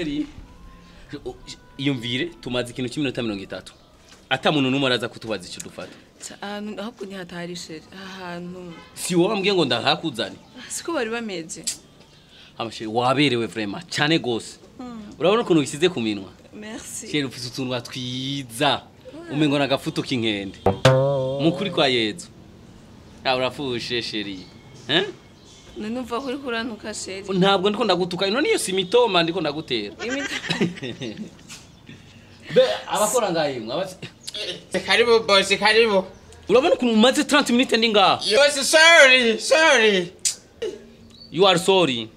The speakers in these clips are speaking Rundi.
sheri iyumvire tumaze ikintu cy'iminota 30 ata muntu numwe araza kutubaza icyo dufata ahubwo ntihatari sheri ahantu si wowe ambwiye ngo ndahakuzane siko bari bameze amasheri waberewe vraiment cyane gose urabona ukuntu wisize ku minwa merci sheri ufite utuntu twiza umengo nagafuto k'inkende mukuri kwa Yezu urafushe sheri numva uri kurantuka sheri ntabwo ndiko ndagutuka ino niyo simitoma ndiko ndagutera be abakora ngaye mwabase karibu boss karibu urabona ukuntu umaze 30 minutes ndi ngaha boss sorry you are sorry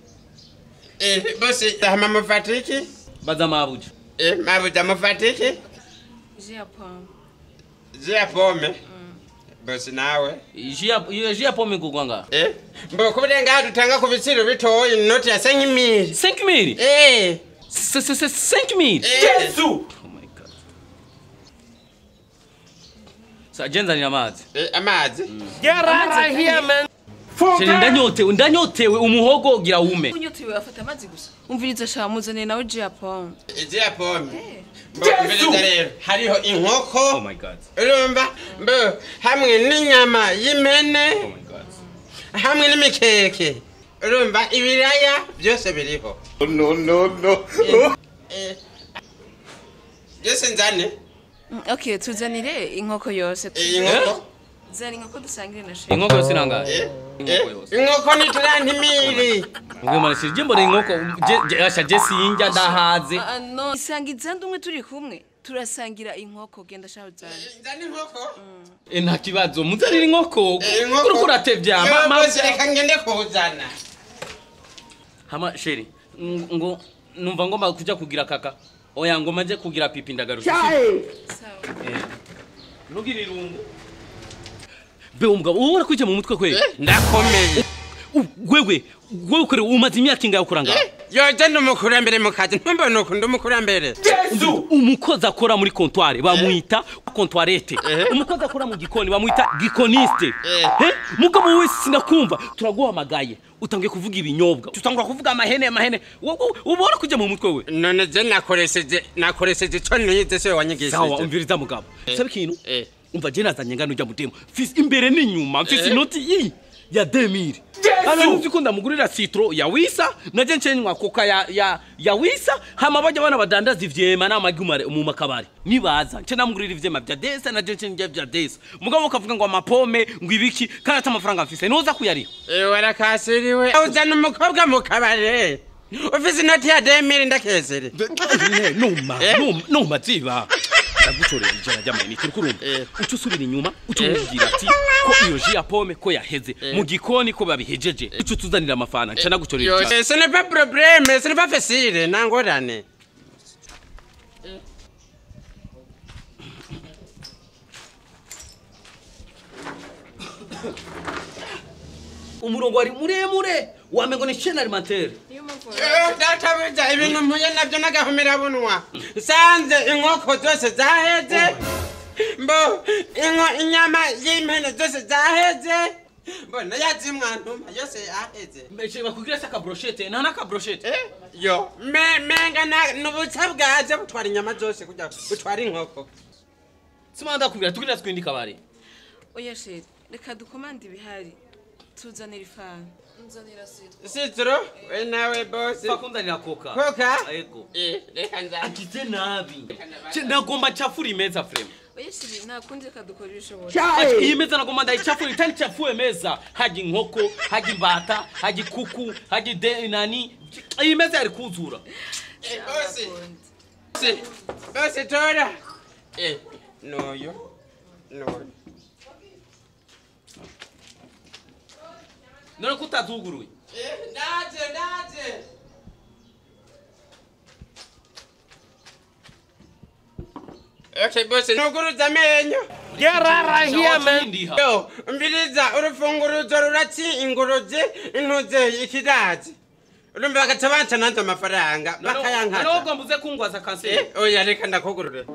boss hama mafatiki baza mabuja mabuja mafatiki Jia pome boss nawe jia pome kugwanga mbo kubenga dutanga ku biciro bitoye inoti ya 5000 5000 5000 Yesu oh my god Sajenza ni amazi amazi get right here man ndanyotewe umuhogo gira ume unyotewe afata amazi gusa umviriza shamuzane nawe jia pome mbere rero hariho inkoko oh my god urumva hamwe n'inyama y'imene oh my god hamwe n'imikeke urumva ibiraya byose biriho no yose nzane okay tuzanire inkoko yose inkoko zari inkoko dusangire na sheri inkoko yose nangaye inkoko ni turantimiri ubwo marashiri jembo inkoko asha Jesse inja ndahaze no isangiza ndumwe turi kumwe turasangira inkoko genda shawuzana nzane inkoko nta kibazo muzarira inkoko kuri kuratevya mama reka ngende kuzana hama sheri ngo numva ngomba kuja kugira kaka oya ngo maje kugira pipi ndagarusha sawa nugira irungu be umugabo ubora kwije mu mutwe kwe ndakomeye wewe kure umaze imyaka ingahe ukuranga yoje ndumukurambere mu kazi ntumbone uko ndumukurambere umukozi akora muri comptoir bamwita comptoirette umukozi akora mu gikoni bamwita gikoniste mugabo wese sinakumva turaguhamagaye utangiye kuvuga ibinyobwa tutangura kuvuga amahene ubora kuje mu mutwe we none je nakoresheje cyo nize se wanyigishije sawa umviriza mugabo sabe kintu umva je nazanye ngano ujya mutemo fisi imbere n'inyuma fisi noti ya 2000 ana nzi ko ndamugurira citro ya wisa naje ncenywa koka ya wisa hama bajya bana badandaza ivyema n'amagumare mu makabari nibaza nce namugurira ivyema bya desa naje ncenye bya desa mugabo kavuga ngo amapome ngo ibiki kana amafaranga mfise noza kuyari warakasiriwe uzana umukobwa mu kabare ufise inoti ya 2000 ndakezere no maziba ndagutorera ijana ry'amayinite turi kurumva uco usubira inyuma utumubwira ati ko iyo ji ya pome ko yaheze mu gikoni ko babihejeje uco tuzanira amafana nca nagutorera ijana ce n'est pas problème ce n'est pas facile nangorane umurongo wari muremure wamengo ni chaîne alimentaire databuja ibintu mpuye nabyo nagahomera bunwa sanze inkoko zose zaheze mbo inyama y'imene zose zaheze mbona yazimwantuma yose yaheze meche bakugira saka brochette nta naka brochette yo menga n'ubutsa bwaje butwara inyama zose kujya butwara inkoko simanda kubira tukira twindika bari oya sheri reka dukomande ibihari tuzanira ifana nzanira citro we nawe boss bakundanira koka yego reka nza akite nabi nagomba chafuri imeza frame oya sheri nakundi reka dukora ibishoboka iyi meza nagomba ndayichafuri itari chafuye meza haji inkoko haji imbata haji kuku haji nani iyi meza yari kuzura boss tora noyo none kutazuguruye ndaje okay boss nuguruza amenyo gerara here man yo umviriza urufunguruzo ruratsi ingoroje intuze ikidazi urumva bagatabanta nanze amafaranga bakayankata none mbuze kungwaza kanseri oya reka ndakugurure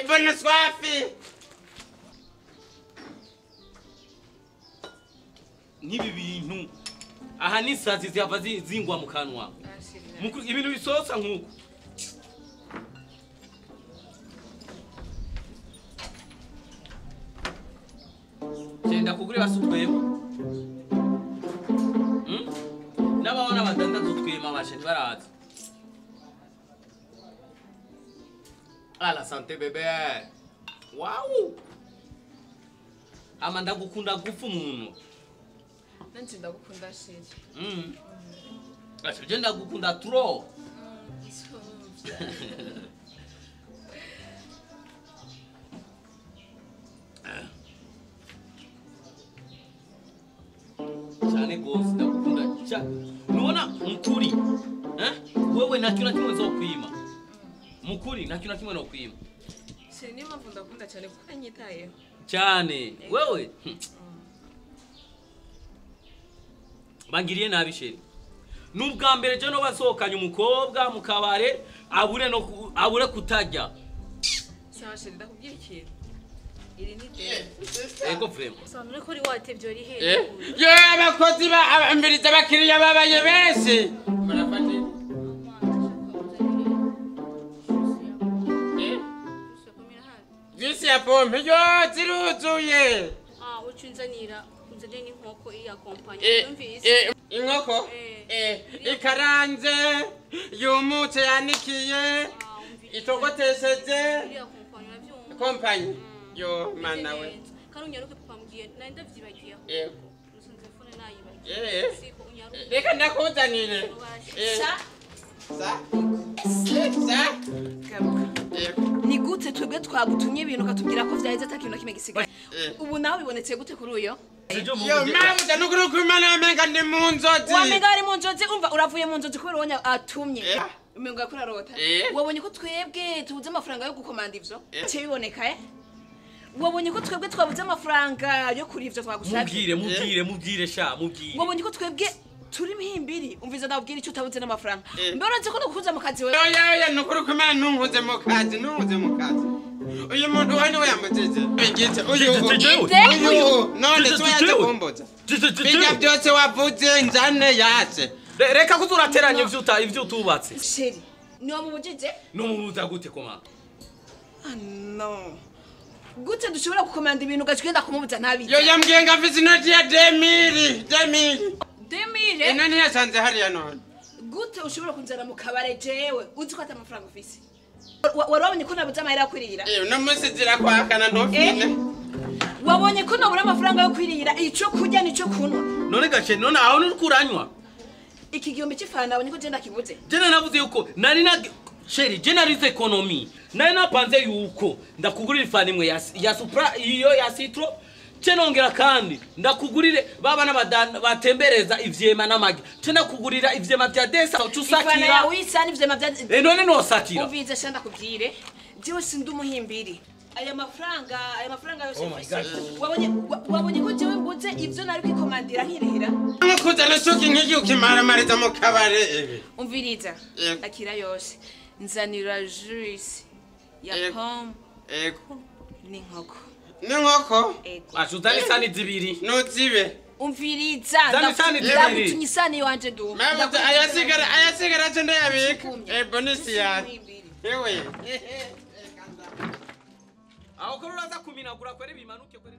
bonne soif. N'ibi bintu aha ni sazi ziyava zingwa mu kanwa. Mukuru ibintu bisosa nkuko. Genda kugure basutwemo. N'abana badandaza utwema bashe ntibaraza. Ala santé bébé. Wow. Amanda gukunda gufu umuntu. Nanjye ndagukunda sheri. Ashe ndagukunda trop. Cyane gose ndagukunda cyane. Nubona mukuri wewe nta kintu kimwe zo kwima. Mukuri nta kintu kimwe no kwima. Sheri niyo mpamvu ndakunda cyane kuko anyitayeho cyane wewe bangiriye nabi sheri. Nubwa mbere je no basokanye umukobwa mukabare abure kutajya. Sawa sheri ndakubwira ikintu. Iri ni de. Ego vrema. Sanure ko uri watevye uri he. Yo abakozi ba mbiriza abakiriya babaye benshi. Murafate. Visi ya pompe yo ziruzuye. Ucinzanira unzane n'inkoko iya kompanya. Yumvise. Inkoko? Ikaranze yumutse yanikiye. Itogotesheje. Iya kompanya byumva. Kompanya. Yo mana we. Karunyaruke papa mbwiye nari ndavyibagiye. Yego. Nusunze telefone nayibagiye. Siko unyaruke. Reka ndakuzanire. Sa? Ni gute twebwe twagutumye ibintu katubwira ko vyaheze atakintu kimwe gisigaye. Ubu nawe bibonetse gute kuri uyo? Yo mabuja nukuru kumana amenga ndi mu nzozi. Wamenga ari mu nzozi umva uravuye mu nzozi kubera wonya atumye. Umengo yakora rota. Wabonye ko twebwe tubuze amafaranga yo gukomanda ivyo? Cye biboneka Wabonye ko twebwe twabuze amafaranga yo kuri ivyo twagusabye. Mubwire sha mubwire. Wabonye ko twebwe turi mpimbiri umviza ndabwira icyo utabuze n'amafaranga. Mbona nzi ko nakuza mu kazi wewe. Yo nukuru kumana nunguze mu kazi. Uyu muntu wani we yamuteze. Bingite uyu none twaje kumboza. Bijya byose wavuze njane yace. Reka kuzurateranya ivyo utubatse. Sheri niwo mubujije? No mubuza gute koma? No. Gute dushobora gukomanda ibintu gacwenda kumubuza ntabizi. Yo yambwiye nga vizinoti ya 2000. Nani yasanze hariya none? Gute ushobora kunzana mu kabare jewe uzi ko ata amafaranga ufise? Warabonye ko nabuze amahera yo kwirira? No musizira kwakana ntofine. Wabonye ko nabura amafaranga yo kwirira ico kurya nico kunwa. None gace none aho n'ukuranywa. Iki gihombe cy'ifana nabonye ko je ndakibuze. Jena navuze yuko nari na Sheri generalize economy. Nari napanze yuko ndakugurira ifana imwe ya Supra iyo ya Citro. Cenongera kandi ndakugurire baba n'abadana batembereza ivyema n'amagi. Cena kugurira ivyema vya desa ucusakira. Ifana ya wisa n'ivyema vya none no sakira. Umvize shanda kubwire. Jewe sindi umuhimbiri. Aya mafaranga yose. Wabonye ko jewe mbuze ivyo nari kwikomandira nkirihira. Mukuzana shoki nk'iki ukimaramareza mu kabare. Umviriza. Akira yose. Nzanira juice ya pomme. Ego. N'inkoko. N'inkoko? Ashutani sani zibiri. Nuzibe. Umviriza. Ndagutunye isani wanje du. Mabuja ayasigara cyo ndayabika. Bonisi ya. Ewe. Aho ko uraza kuminagura kwere bimanuke kwere.